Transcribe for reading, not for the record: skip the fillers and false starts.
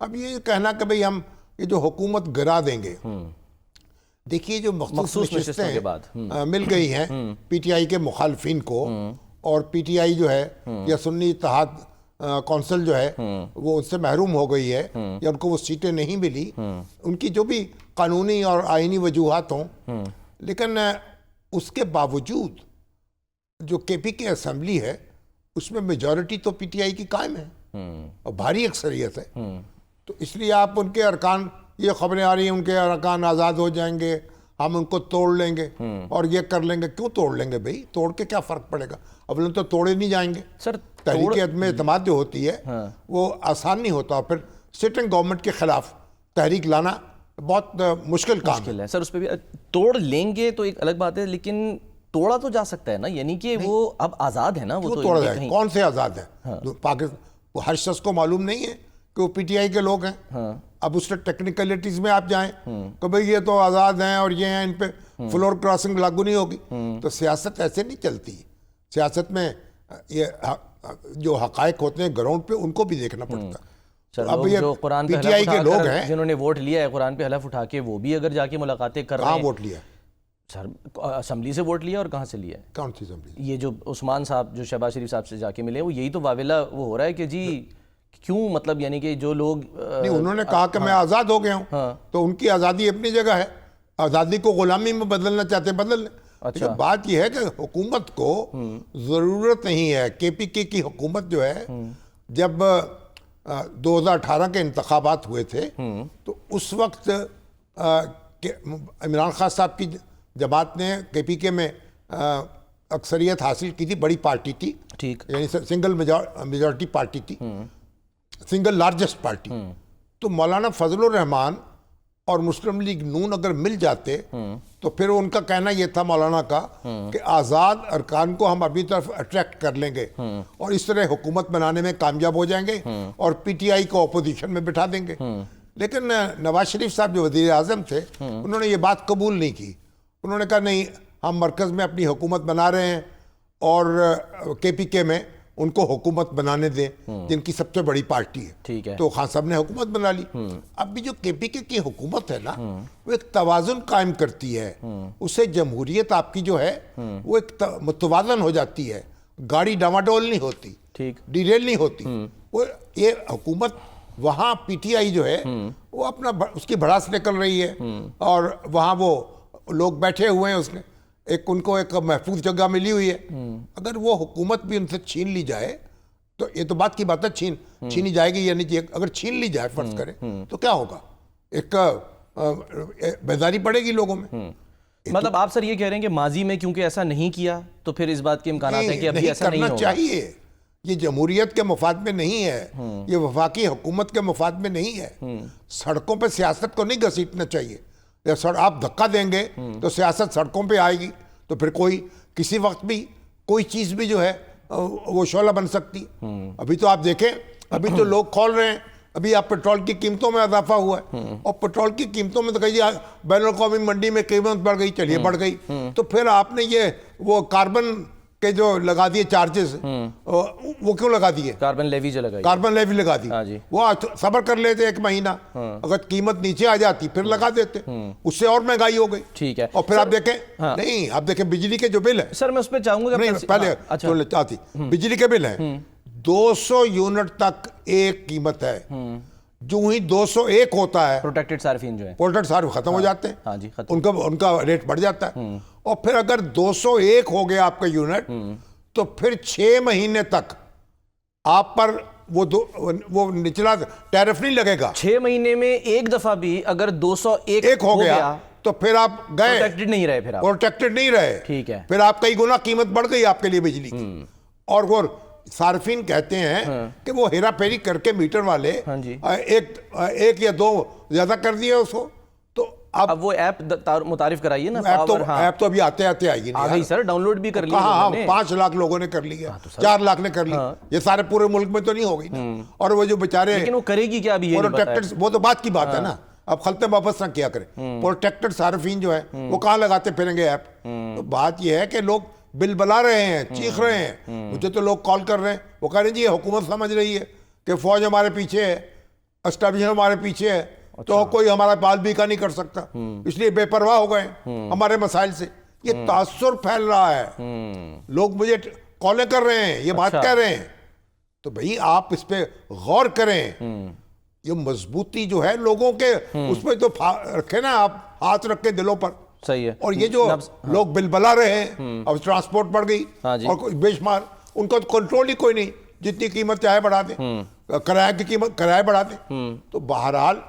अब ये कहना कि भाई हम ये जो हुकूमत गिरा देंगे, देखिए जो मखसूस नशिस्तें के बाद मिल गई हैं पीटीआई के मुखालफिन को, और पीटीआई जो है या सुन्नी इत्तेहाद कौंसिल जो है वो उससे महरूम हो गई है या उनको वो सीटें नहीं मिली, उनकी जो भी कानूनी और आईनी वजूहात हों, लेकिन उसके बावजूद जो केपी की असेंबली है उसमें मेजॉरिटी तो पीटीआई की कायम है और भारी अक्सरियत है। तो इसलिए आप उनके अरकान, ये खबरें आ रही हैं उनके अरकान आज़ाद हो जाएंगे, हम उनको तोड़ लेंगे और ये कर लेंगे। क्यों तोड़ लेंगे भाई? तोड़ के क्या फ़र्क पड़ेगा? अवलन तो तोड़े नहीं जाएंगे सर। तहरीक अदम एतमाद जो होती है वो आसान नहीं होता, फिर सिटिंग गवर्नमेंट के खिलाफ तहरीक लाना बहुत मुश्किल काम है सर। उस पर भी तोड़ लेंगे तो एक अलग बात है, लेकिन तोड़ा तो जा सकता है ना, यानी कि वो अब आज़ाद है ना। वो तो तोड़ा जाए? कौन से आज़ाद है? पाकिस्तान हर शख्स को मालूम नहीं है कि वो पीटीआई के लोग हैं। अब उससे टेक्निकलिटीज में आप जाएं तो भाई ये तो आज़ाद हैं और ये हैं, इन पे फ्लोर क्रॉसिंग लागू नहीं होगी। तो सियासत ऐसे नहीं चलती। सियासत में ये जो हकायक होते हैं ग्राउंड पे उनको भी देखना पड़ता है। तो अब ये जो कुरान पे पीटीआई के लोग हैं जिन्होंने वोट लिया है, कुरान पे हलफ उठा के, वो भी अगर जाके मुलाकातें कर रहे हैं। वोट लिया सर? असेंबली से वोट लिया। और कहाँ से लिया? कौन सी असेंबली? ये जो उस्मान साहब जो शहबाज शरीफ साहब से जाके मिले, वो यही तो वावेला वो हो रहा है कि जी क्यों, मतलब यानी कि जो लोग नहीं, उन्होंने कहा कि मैं आज़ाद हो गया हूँ, तो उनकी आज़ादी अपनी जगह है। आज़ादी को गुलामी में बदलना चाहते बदल लें। अच्छा, बात यह है कि हुकूमत को ज़रूरत नहीं है। केपीके की हुकूमत जो है, जब 2018 के इंतखाबात हुए थे तो उस वक्त इमरान खान साहब की जमात ने केपीके में अक्सरियत हासिल की थी, बड़ी पार्टी थी, ठीक, यानी सिंगल मेजॉरिटी पार्टी थी, सिंगल लार्जेस्ट पार्टी। तो मौलाना फजलुर रहमान और मुस्लिम लीग नून अगर मिल जाते तो फिर उनका कहना यह था मौलाना का कि आज़ाद अरकान को हम अपनी तरफ अट्रैक्ट कर लेंगे और इस तरह हुकूमत बनाने में कामयाब हो जाएंगे और पीटीआई को अपोजिशन में बिठा देंगे। लेकिन नवाज शरीफ साहब जो वज़ीर आज़म थे, उन्होंने ये बात कबूल नहीं की। उन्होंने कहा नहीं, हम मरकज़ में अपनी हुकूमत बना रहे हैं और केपीके में उनको हुकूमत बनाने दें जिनकी सबसे बड़ी पार्टी है। ठीक है। तो खान साहब ने हुकूमत बना ली। अब भी जो केपीके की हुकूमत है ना, वो एक तवाज़ुन कायम करती है। उससे जमहूरियत आपकी जो है वो एक मुतवाज़न हो जाती है। गाड़ी डामाडोल नहीं होती, ठीक, डिरेल नहीं होती। वो ये हुकूमत वहाँ पीटीआई जो है वो अपना उसकी भड़ास निकल रही है और वहाँ वो लोग बैठे हुए हैं, उसने उनको एक महफूज जगह मिली हुई है। अगर वो हुकूमत भी उनसे छीन ली जाए तो ये तो बात की बात है, छीनी जाएगी या नहीं। अगर छीन ली जाए फर्ज करें तो क्या होगा? एक बेदारी पड़ेगी लोगों में। मतलब आप सर ये कह रहे हैं कि माजी में क्योंकि ऐसा नहीं किया तो फिर इस बात के इम्कान है कि अभी ऐसा नहीं होगा। चाहिए। ये जमहूरियत के मफाद में नहीं है, ये वफाकी हुकूमत के मफाद में नहीं है। सड़कों पर सियासत को नहीं घसीटना चाहिए। आप धक्का देंगे तो सियासत सड़कों पे आएगी, तो फिर कोई किसी वक्त भी कोई चीज़ भी जो है वो शोला बन सकती। अभी तो आप देखें, अभी तो लोग खोल रहे हैं, अभी आप पेट्रोल की कीमतों में इजाफा हुआ है और पेट्रोल की कीमतों में तो कहिए बैनुल-अक़वामी मंडी में कीमत बढ़ गई, चलिए बढ़ गई, तो फिर आपने ये वो कार्बन के जो लगा दिए चार्जेस, वो क्यों लगा दिए? कार्बन लेवी जो लगाई, कार्बन लेवी लगा दी। वो सब्र कर लेते एक महीना, अगर कीमत नीचे आ जाती फिर लगा देते, उससे और महंगाई हो गई। ठीक है। और फिर आप देखें, नहीं आप देखें बिजली के जो बिल है, सर मैं उस पर चाहूंगा पहले चाहती बिजली के बिल है 200 यूनिट तक एक कीमत है। जो ही 201 होता है, प्रोटेक्टेड सार्फिन जो है, प्रोटेक्टेड सार्फिन खत्म हो जाते हैं। हाँ जी, उनका रेट बढ़ जाता है। और फिर अगर 201 हो गया आपका यूनिट तो फिर 6 महीने तक आप पर वो निचला टैरिफ नहीं लगेगा। 6 महीने में एक दफा भी अगर 201 हो गया तो फिर आप गए, प्रोटेक्टेड नहीं रहे। फिर आप प्रोटेक्टेड नहीं रहे। ठीक है। फिर आप कई गुना कीमत बढ़ गई आपके लिए बिजली की। और वो सार्फिन कहते हैं कि वो हेरा फेरी करके मीटर वाले एक या 2 ज्यादा कर दिए उसको। तो अब वो ऐप मुतारिफ कराइए ना। ऐप तो अभी आते आते आएगी नहीं। आ गई सर, डाउनलोड भी कर लिया। हाँ, 5 लाख लोगों ने कर लिया, 4 लाख ने कर लिया। ये सारे पूरे मुल्क में तो नहीं हो गई ना। और वो जो बेचारे, लेकिन वो करेगी क्या अभी? प्रोटेक्टेड, वो तो बात की बात है ना। अब खलते वापस ना किया करें। प्रोटेक्टेड सार्फिन जो है वो कहाँ लगाते फिरेंगे ऐप? तो बात यह है कि लोग बिल बना रहे हैं, चीख रहे हैं। मुझे तो लोग कॉल कर रहे हैं, वो कह रहे हैं जी ये हुकूमत समझ रही है कि फौज हमारे पीछे है। एस्टेब्लिशमेंट हमारे पीछे है, तो कोई हमारा बाल बीका नहीं कर सकता, इसलिए बेपरवाह हो गए हमारे मसाइल से। ये तासुर फैल रहा है, लोग मुझे कॉलें कर रहे हैं, ये बात कह रहे हैं, तो भाई आप इस पे गौर करें। ये मजबूती जो है लोगों के उसमें तो रखे ना, आप हाथ रख के दिलों पर। सही है। और ये जो लोग बिलबला रहे हैं, अब ट्रांसपोर्ट बढ़ गई और कोई बेशुमार, उनको तो कंट्रोल ही कोई नहीं, जितनी कीमत चाहे बढ़ा दे, किराए की कीमत किराए बढ़ा दे। तो बहरहाल